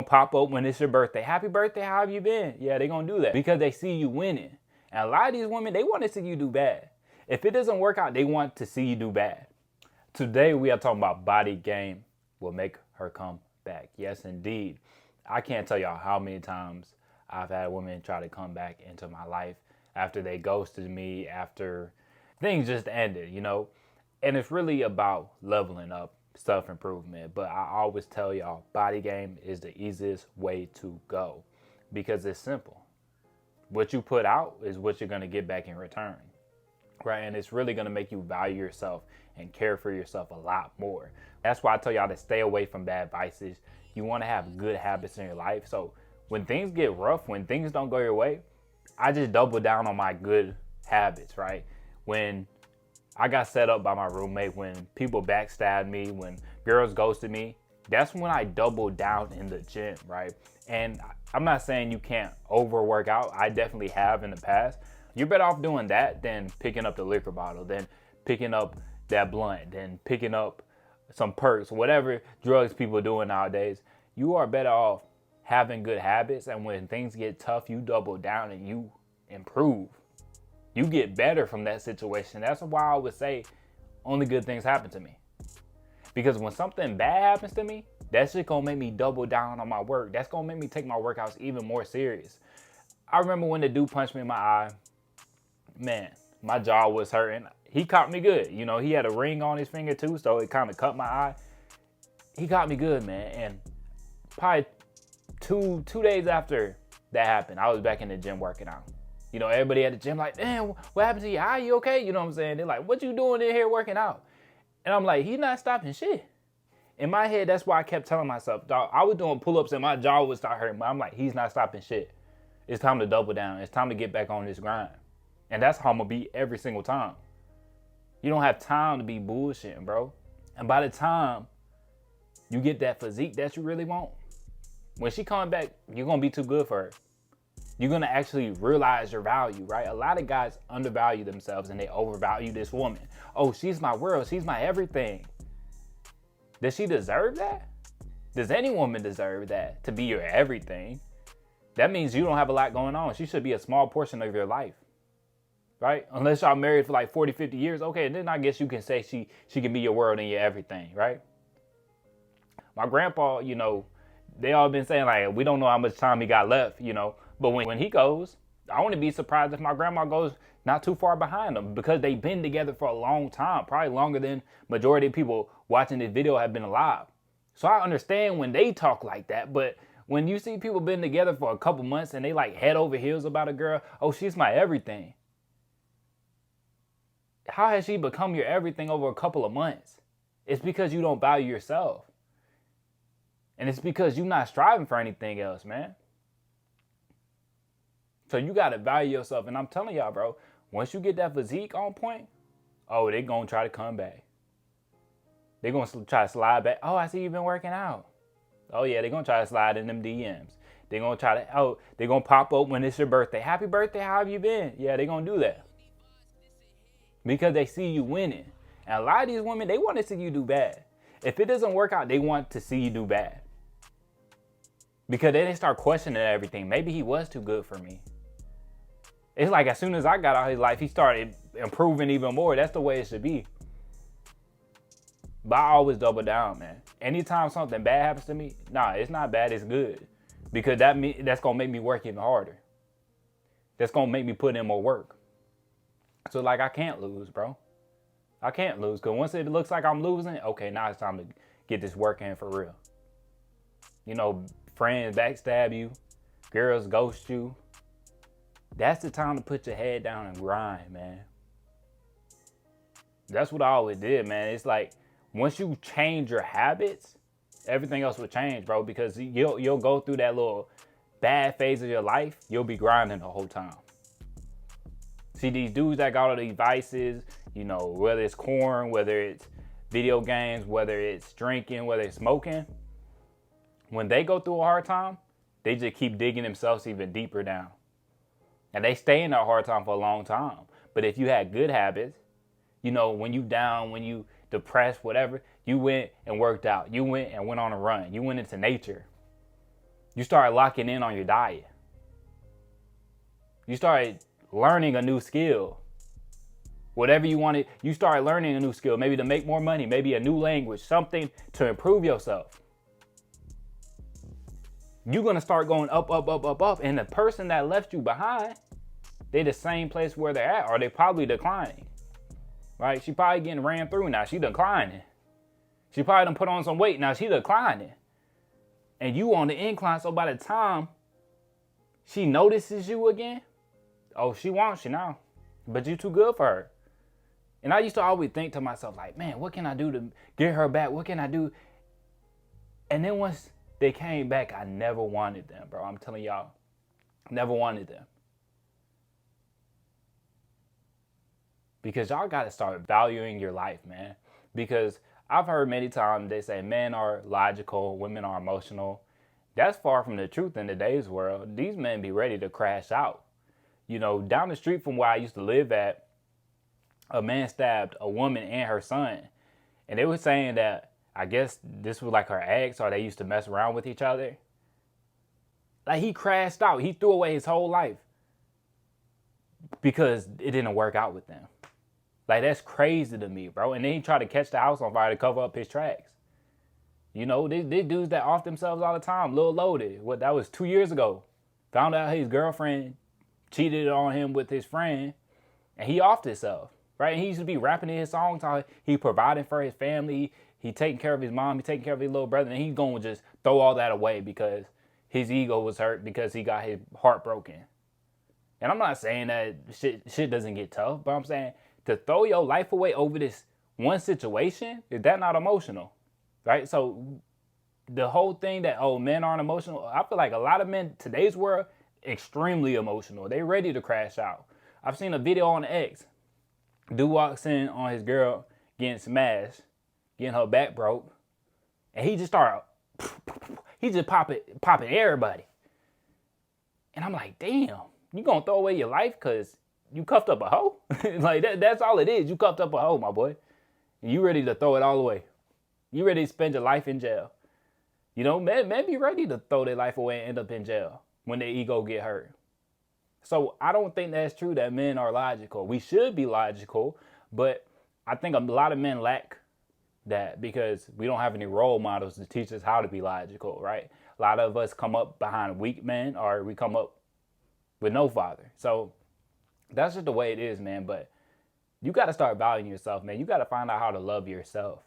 Pop up when it's your birthday. Happy birthday, how have you been? Yeah, they're gonna do that because they see you winning. And a lot of these women, they want to see you do bad. If it doesn't work out, they want to see you do bad. Today we are talking about body game will make her come back. Yes, indeed. I can't tell y'all how many times I've had women try to come back into my life after they ghosted me, after things just ended, And it's really about leveling up, self-improvement. But I always tell y'all, body game is the easiest way to go because it's simple. What you put out is what you're going to get back in return, right? And it's really going to make you value yourself and care for yourself a lot more. That's why I tell y'all to stay away from bad vices. You want to have good habits in your life. So when things get rough, when things don't go your way, I just double down on my good habits, right? When I got set up by my roommate, when people backstabbed me, when girls ghosted me, that's when I doubled down in the gym, right? And I'm not saying you can't overwork out. I definitely have in the past. You're better off doing that than picking up the liquor bottle, than picking up that blunt, than picking up some perks, whatever drugs people are doing nowadays. You are better off having good habits, and when things get tough, you double down and you improve. You get better from that situation. That's why I would say only good things happen to me. Because when something bad happens to me, that's just gonna make me double down on my work. That's gonna make me take my workouts even more serious. I remember when the dude punched me in my eye, man, my jaw was hurting. He caught me good. He had a ring on his finger too, so it kind of cut my eye. He caught me good, man. And probably two days after that happened, I was back in the gym working out. Everybody at the gym like, damn, what happened to your eye? You okay? You know what I'm saying? They're like, what you doing in here working out? And I'm like, he's not stopping shit. In my head, that's why I kept telling myself, dog, I was doing pull-ups and my jaw would start hurting. But I'm like, he's not stopping shit. It's time to double down. It's time to get back on this grind. And that's how I'm going to be every single time. You don't have time to be bullshitting, bro. And by the time you get that physique that you really want, when she comes back, you're going to be too good for her. You're going to actually realize your value, right? A lot of guys undervalue themselves and they overvalue this woman. Oh, she's my world. She's my everything. Does she deserve that? Does any woman deserve that, to be your everything? That means you don't have a lot going on. She should be a small portion of your life, right? Unless y'all married for like 40, 50 years. Okay, then I guess you can say she can be your world and your everything, right? My grandpa, they all been saying like, we don't know how much time he got left, But when he goes, I wouldn't be surprised if my grandma goes not too far behind him because they've been together for a long time, probably longer than majority of people watching this video have been alive. So I understand when they talk like that, but when you see people been together for a couple months and they like head over heels about a girl, oh, she's my everything. How has she become your everything over a couple of months? It's because you don't value yourself. And it's because you're not striving for anything else, man. So you got to value yourself. And I'm telling y'all, bro, once you get that physique on point, oh, they're going to try to come back. They're going to try to slide back. Oh, I see you've been working out. Oh, yeah, they're going to try to slide in them DMs. They're going to try to, they're going to pop up when it's your birthday. Happy birthday, how have you been? Yeah, they're going to do that. Because they see you winning. And a lot of these women, they want to see you do bad. If it doesn't work out, they want to see you do bad. Because then they start questioning everything. Maybe he was too good for me. It's like as soon as I got out of his life, he started improving even more. That's the way it should be. But I always double down, man. Anytime something bad happens to me, nah, it's not bad, it's good. Because that's going to make me work even harder. That's going to make me put in more work. So like I can't lose, bro. I can't lose. Because once it looks like I'm losing, okay, now it's time to get this work in for real. Friends backstab you, girls ghost you. That's the time to put your head down and grind, man. That's what I always did, man. It's like once you change your habits, everything else will change, bro. Because you'll go through that little bad phase of your life, you'll be grinding the whole time. See, these dudes that got all these vices, whether it's corn, whether it's video games, whether it's drinking, whether it's smoking, when they go through a hard time, they just keep digging themselves even deeper down. And they stay in that hard time for a long time. But if you had good habits, when you down, when you depressed, whatever, you went and worked out. You went and went on a run. You went into nature. You start locking in on your diet. You start learning a new skill. Whatever you wanted, you start learning a new skill, maybe to make more money, maybe a new language, something to improve yourself. You're going to start going up, up, up, up, up. And the person that left you behind, they the same place where they're at, or they probably declining. Right? She probably getting ran through now. She declining. She probably done put on some weight. Now she declining. And you on the incline. So by the time she notices you again, oh, she wants you now. But you too good for her. And I used to always think to myself, like, man, what can I do to get her back? What can I do? And then once they came back, I never wanted them, bro. I'm telling y'all, never wanted them. Because y'all got to start valuing your life, man. Because I've heard many times they say men are logical, women are emotional. That's far from the truth in today's world. These men be ready to crash out. You know, down the street from where I used to live at, a man stabbed a woman and her son. And they were saying that, I guess this was like her ex, or they used to mess around with each other. Like, he crashed out. He threw away his whole life because it didn't work out with them. Like, that's crazy to me, bro. And then he tried to catch the house on fire to cover up his tracks. You know, these dudes that off themselves all the time. Lil Loaded, what, that was 2 years ago. Found out his girlfriend cheated on him with his friend, and he offed himself, right? And he used to be rapping in his songs how he providing for his family, he taking care of his mom, he taking care of his little brother, and he's going to just throw all that away because his ego was hurt because he got his heart broken. And I'm not saying that shit doesn't get tough, but I'm saying to throw your life away over this one situation, is that not emotional, right? So the whole thing that, oh, men aren't emotional, I feel like a lot of men today's world, extremely emotional. They ready to crash out. I've seen a video on X. Dude walks in on his girl getting smashed, getting her back broke, and he just popping everybody. And I'm like, damn, you gonna throw away your life because you cuffed up a hoe? Like, that's all it is. You cuffed up a hoe, my boy. And you ready to throw it all away. You ready to spend your life in jail. You know, men be ready to throw their life away and end up in jail when their ego get hurt. So I don't think that's true that men are logical. We should be logical, but I think a lot of men lack that because we don't have any role models to teach us how to be logical, right? A lot of us come up behind weak men, or we come up with no father. So that's just the way it is, man. But you got to start valuing yourself, man. You got to find out how to love yourself.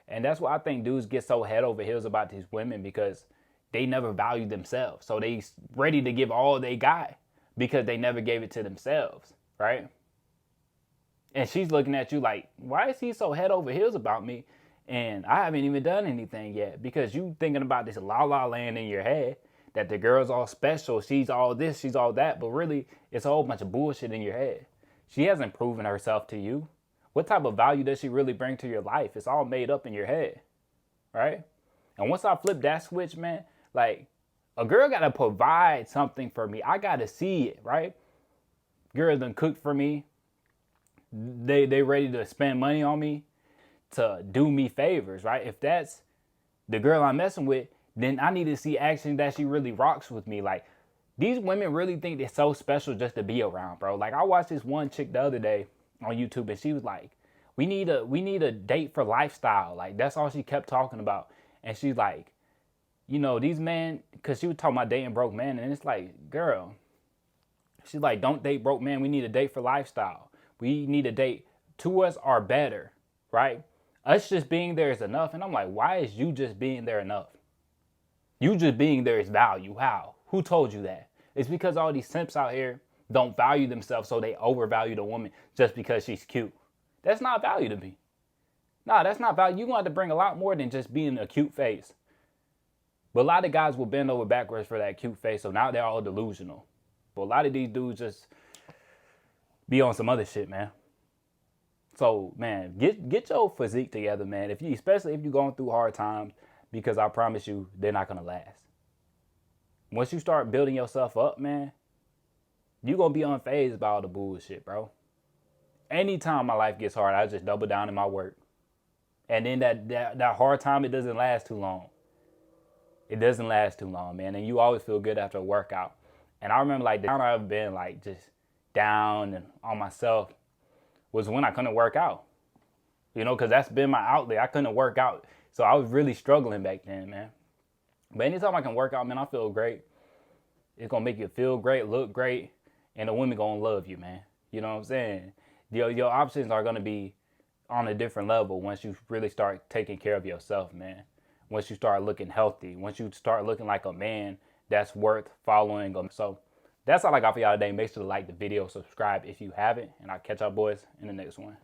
And that's why I think dudes get so head over heels about these women, because they never value themselves. So they ready to give all they got because they never gave it to themselves, right? And she's looking at you like, why is he so head over heels about me? And I haven't even done anything yet, because you thinking about this la la land in your head that the girl's all special, she's all this, she's all that, but really it's a whole bunch of bullshit in your head. She hasn't proven herself to you. What type of value does she really bring to your life? It's all made up in your head, right? And once I flip that switch, man, like, a girl got to provide something for me. I got to see it, right? Girl done cooked for me. They ready to spend money on me to do me favors, right? If that's the girl I'm messing with, then I need to see action that she really rocks with me. Like, these women really think they're so special just to be around, bro. Like, I watched this one chick the other day on YouTube, and she was like, we need a date for lifestyle. Like, that's all she kept talking about. And she's like, you know, these men, because she was talking about dating broke men, and it's like, girl, she's like, don't date broke men. We need a date for lifestyle. We need a date. Two us are better, right? Us just being there is enough. And I'm like, why is you just being there enough? You just being there is value. How? Who told you that? It's because all these simps out here don't value themselves, so they overvalue the woman just because she's cute. That's not value to me. Nah, that's not value. You're going to have to bring a lot more than just being a cute face. But a lot of guys will bend over backwards for that cute face, so now they're all delusional. But a lot of these dudes just be on some other shit, man. So, man, get your physique together, man. Especially if you're going through hard times, because I promise you, they're not going to last. Once you start building yourself up, man, you're going to be unfazed by all the bullshit, bro. Anytime my life gets hard, I just double down in my work. And then that hard time, it doesn't last too long. it doesn't last too long, man. And you always feel good after a workout. And I remember like the time I've been like just down and on myself was when I couldn't work out. You know, because that's been my outlet. I couldn't work out. So I was really struggling back then, man. But anytime I can work out, man, I feel great. It's going to make you feel great, look great, and the women going to love you, man. You know what I'm saying? Your options are going to be on a different level once you really start taking care of yourself, man. Once you start looking healthy, once you start looking like a man that's worth following. So that's all I got for y'all today. Make sure to like the video, subscribe if you haven't, and I'll catch y'all boys in the next one.